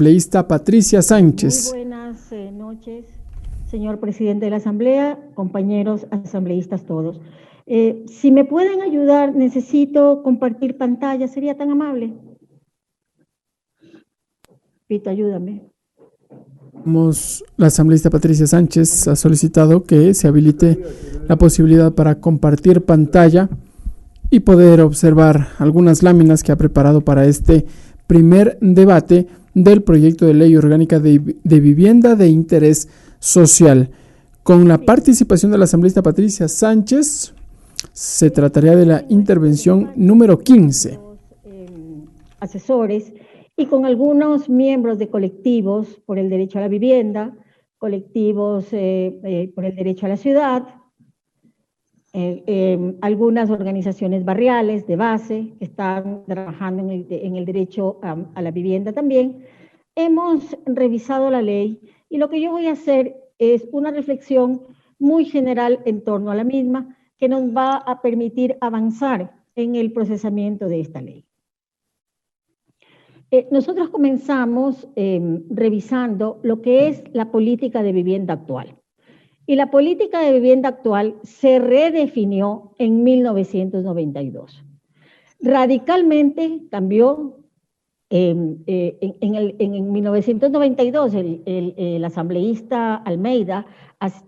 Asambleísta Patricia Sánchez. Muy buenas noches, señor presidente de la Asamblea, compañeros asambleístas todos. Si me pueden ayudar, necesito compartir pantalla, ¿sería tan amable? Pito, ayúdame. La asambleísta Patricia Sánchez ha solicitado que se habilite la posibilidad para compartir pantalla y poder observar algunas láminas que ha preparado para este primer debate del proyecto de ley orgánica de vivienda de interés social. Con la participación de la asambleísta Patricia Sánchez, se trataría de la intervención número 15. Asesores y con algunos miembros de colectivos por el derecho a la vivienda, colectivos por el derecho a la ciudad, algunas organizaciones barriales de base que están trabajando en el derecho a la vivienda también. Hemos revisado la ley y lo que yo voy a hacer es una reflexión muy general en torno a la misma que nos va a permitir avanzar en el procesamiento de esta ley. Nosotros comenzamos revisando lo que es la política de vivienda actual. Y la política de vivienda actual se redefinió en 1992. Radicalmente cambió. En 1992 el asambleísta Almeida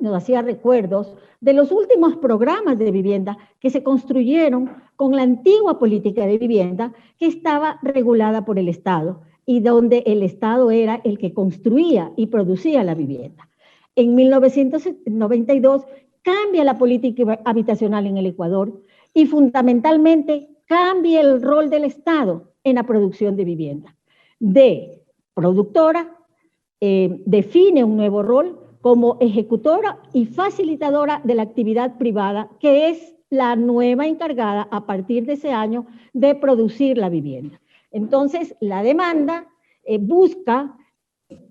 nos hacía recuerdos de los últimos programas de vivienda que se construyeron con la antigua política de vivienda que estaba regulada por el Estado y donde el Estado era el que construía y producía la vivienda. En 1992 cambia la política habitacional en el Ecuador y fundamentalmente cambia el rol del Estado en la producción de vivienda. De productora, define un nuevo rol como ejecutora y facilitadora de la actividad privada, que es la nueva encargada a partir de ese año de producir la vivienda. Entonces, la demanda busca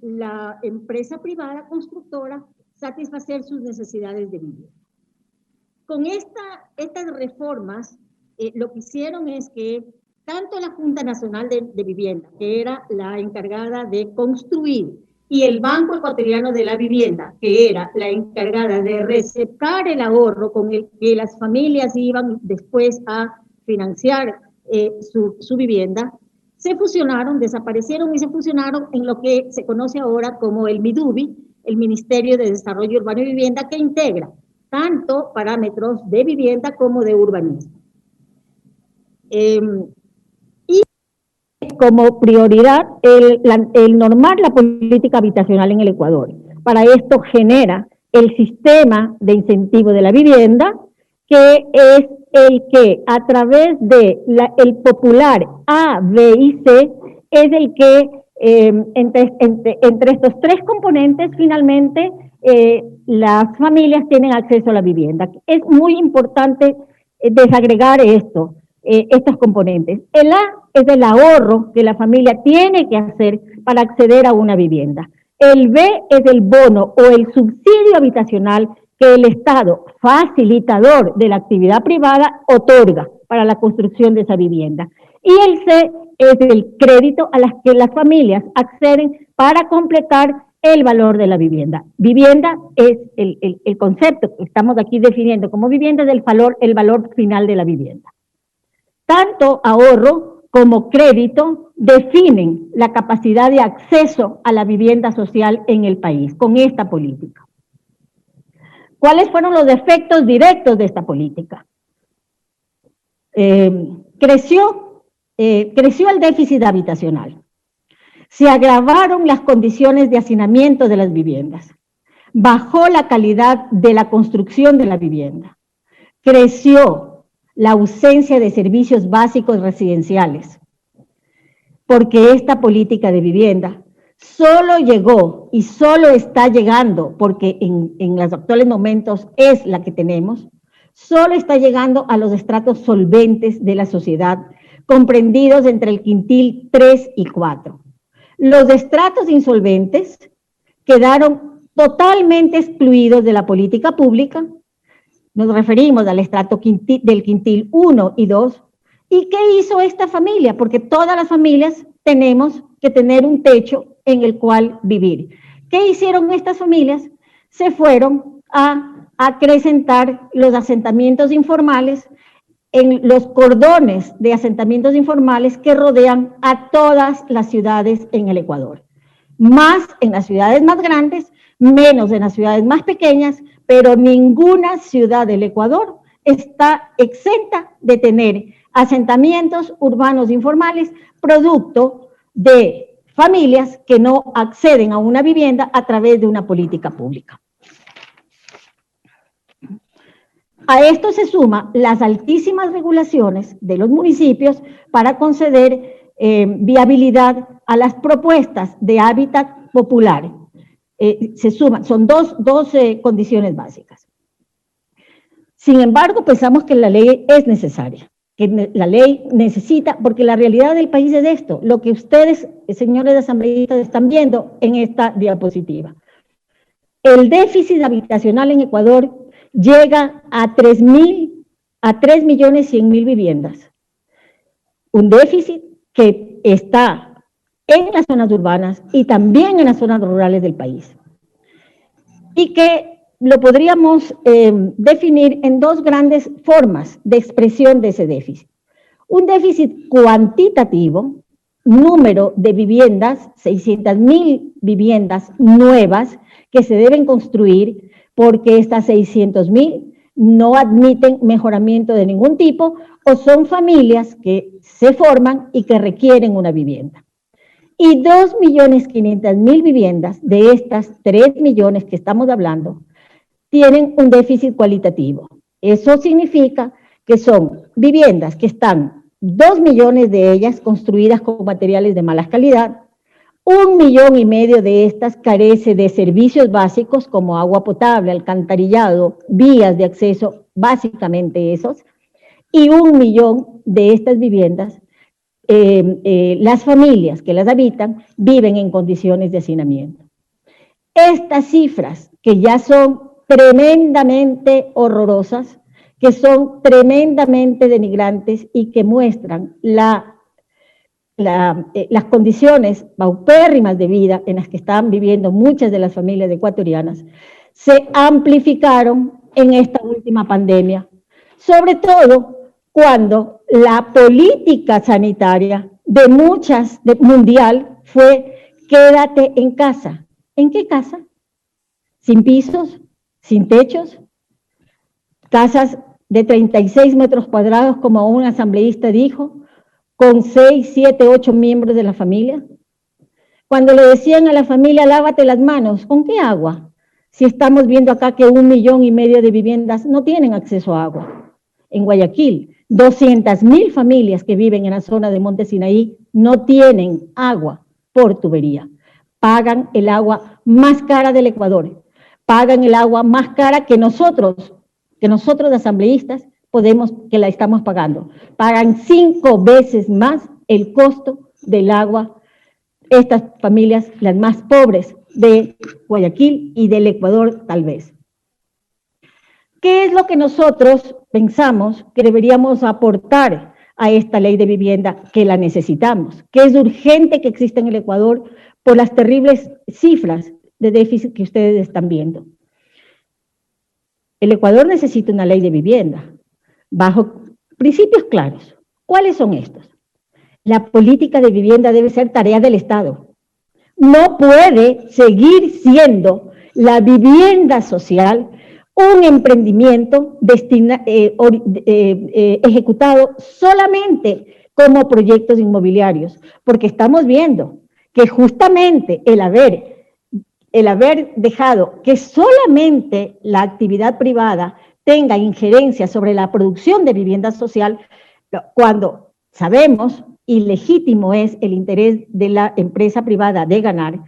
la empresa privada constructora satisfacer sus necesidades de vivienda. Con estas reformas, lo que hicieron es que tanto la Junta Nacional de Vivienda, que era la encargada de construir, y el Banco Ecuatoriano de la Vivienda, que era la encargada de receptar el ahorro con el que las familias iban después a financiar su vivienda, se fusionaron, desaparecieron y se fusionaron en lo que se conoce ahora como el MIDUBI, el Ministerio de Desarrollo Urbano y Vivienda, que integra tanto parámetros de vivienda como de urbanismo. Y como prioridad el normar la política habitacional en el Ecuador. Para esto genera el sistema de incentivo de la vivienda, que es el que a través de el popular A, B y C es el que entre estos tres componentes finalmente las familias tienen acceso a la vivienda. Es muy importante desagregar estos componentes. El A es el ahorro que la familia tiene que hacer para acceder a una vivienda. El B es el bono o el subsidio habitacional que el Estado, facilitador de la actividad privada, otorga para la construcción de esa vivienda. Y el C es el crédito a las que las familias acceden para completar el valor de la vivienda. Vivienda es el concepto que estamos aquí definiendo como vivienda del el valor final de la vivienda. Tanto ahorro como crédito definen la capacidad de acceso a la vivienda social en el país con esta política. ¿Cuáles fueron los efectos directos de esta política? Creció el déficit habitacional. Se agravaron las condiciones de hacinamiento de las viviendas. Bajó la calidad de la construcción de la vivienda. Creció la ausencia de servicios básicos residenciales. Porque esta política de vivienda solo llegó y solo está llegando, porque en los actuales momentos es la que tenemos, solo está llegando a los estratos solventes de la sociedad, comprendidos entre el quintil 3 y 4. Los estratos insolventes quedaron totalmente excluidos de la política pública. Nos referimos al estrato del quintil 1 y 2. ¿Y qué hizo esta familia? Porque todas las familias tenemos que tener un techo en el cual vivir. ¿Qué hicieron estas familias? Se fueron a acrecentar los asentamientos informales en los cordones de asentamientos informales que rodean a todas las ciudades en el Ecuador. Más en las ciudades más grandes, menos en las ciudades más pequeñas, pero ninguna ciudad del Ecuador está exenta de tener asentamientos urbanos informales producto de familias que no acceden a una vivienda a través de una política pública. A esto se suman las altísimas regulaciones de los municipios para conceder viabilidad a las propuestas de hábitat popular. Se suman, son dos condiciones básicas. Sin embargo, pensamos que la ley es necesaria, que la ley necesita, porque la realidad del país es esto, lo que ustedes, señores asambleístas, están viendo en esta diapositiva. El déficit habitacional en Ecuador llega a 3.100.000 viviendas. Un déficit que está en las zonas urbanas y también en las zonas rurales del país. Y que lo podríamos definir en dos grandes formas de expresión de ese déficit. Un déficit cuantitativo, número de viviendas, 600.000 viviendas nuevas que se deben construir, porque estas 600.000 no admiten mejoramiento de ningún tipo o son familias que se forman y que requieren una vivienda. Y 2.500.000 viviendas de estas 3 millones que estamos hablando tienen un déficit cualitativo. Eso significa que son viviendas que están 2 millones de ellas construidas con materiales de mala calidad, 1,5 millones de estas carece de servicios básicos como agua potable, alcantarillado, vías de acceso, básicamente esos, y 1 millón de estas viviendas, las familias que las habitan viven en condiciones de hacinamiento. Estas cifras, que ya son tremendamente horrorosas, que son tremendamente denigrantes y que muestran las condiciones paupérrimas de vida en las que están viviendo muchas de las familias ecuatorianas, se amplificaron en esta última pandemia, sobre todo cuando la política sanitaria mundial fue quédate en casa. ¿En qué casa? Sin pisos, sin techos, casas de 36 metros cuadrados, como un asambleísta dijo, con 6, 7, 8 miembros de la familia. Cuando le decían a la familia, lávate las manos, ¿con qué agua? Si estamos viendo acá que 1,5 millones de viviendas no tienen acceso a agua. En Guayaquil, 200.000 familias que viven en la zona de Monte Sinaí no tienen agua por tubería. Pagan el agua más cara del Ecuador. Pagan el agua más cara que nosotros asambleístas que la estamos pagando. Pagan 5 veces más el costo del agua estas familias, las más pobres de Guayaquil y del Ecuador tal vez. ¿Qué es lo que nosotros pensamos que deberíamos aportar a esta ley de vivienda que la necesitamos? Que es urgente que exista en el Ecuador por las terribles cifras de déficit que ustedes están viendo. El Ecuador necesita una ley de vivienda bajo principios claros. ¿Cuáles son estos? La política de vivienda debe ser tarea del Estado. No puede seguir siendo la vivienda social un emprendimiento ejecutado solamente como proyectos inmobiliarios, porque estamos viendo que justamente el haber dejado que solamente la actividad privada tenga injerencia sobre la producción de vivienda social, cuando sabemos y legítimo es el interés de la empresa privada de ganar,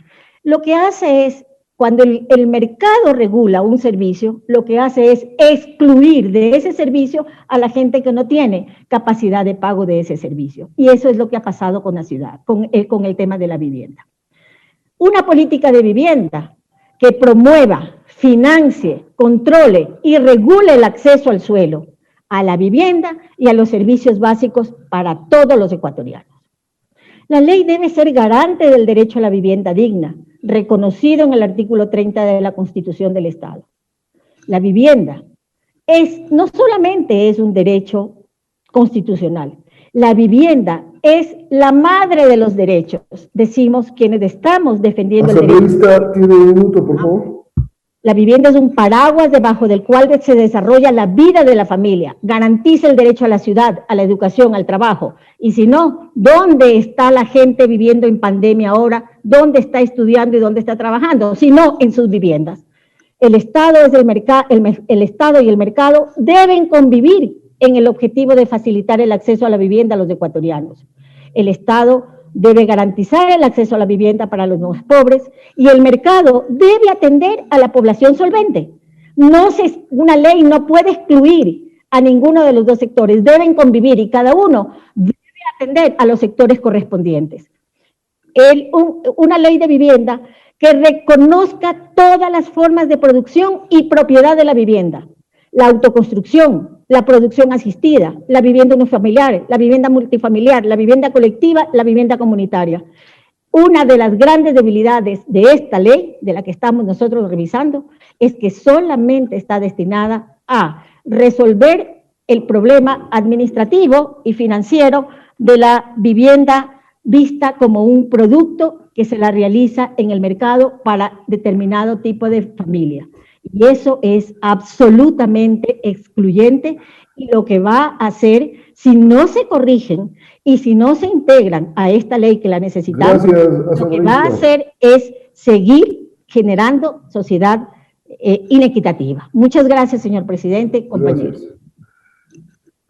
lo que hace es, cuando el mercado regula un servicio, lo que hace es excluir de ese servicio a la gente que no tiene capacidad de pago de ese servicio. Y eso es lo que ha pasado con la ciudad, con el tema de la vivienda. Una política de vivienda que promueva, financie, controle y regule el acceso al suelo, a la vivienda y a los servicios básicos para todos los ecuatorianos. La ley debe ser garante del derecho a la vivienda digna, reconocido en el artículo 30 de la Constitución del Estado. La vivienda no solamente es un derecho constitucional, la vivienda es la madre de los derechos, decimos quienes estamos defendiendo el derecho. Tiene un minuto, por favor. La vivienda es un paraguas debajo del cual se desarrolla la vida de la familia, garantiza el derecho a la ciudad, a la educación, al trabajo. Y si no, ¿dónde está la gente viviendo en pandemia ahora? ¿Dónde está estudiando y dónde está trabajando? Si no, en sus viviendas. El Estado y el mercado deben convivir en el objetivo de facilitar el acceso a la vivienda a los ecuatorianos. El Estado debe garantizar el acceso a la vivienda para los más pobres y el mercado debe atender a la población solvente. Una ley no puede excluir a ninguno de los dos sectores, deben convivir y cada uno debe atender a los sectores correspondientes. Una ley de vivienda que reconozca todas las formas de producción y propiedad de la vivienda, la autoconstrucción, la producción asistida, la vivienda unifamiliar, la vivienda multifamiliar, la vivienda colectiva, la vivienda comunitaria. Una de las grandes debilidades de esta ley, de la que estamos nosotros revisando, es que solamente está destinada a resolver el problema administrativo y financiero de la vivienda vista como un producto que se la realiza en el mercado para determinado tipo de familia. Y eso es absolutamente excluyente y lo que va a hacer, si no se corrigen y si no se integran a esta ley que la necesitamos, lo que va a hacer es seguir generando sociedad inequitativa. Muchas gracias, señor presidente, compañeros. Gracias.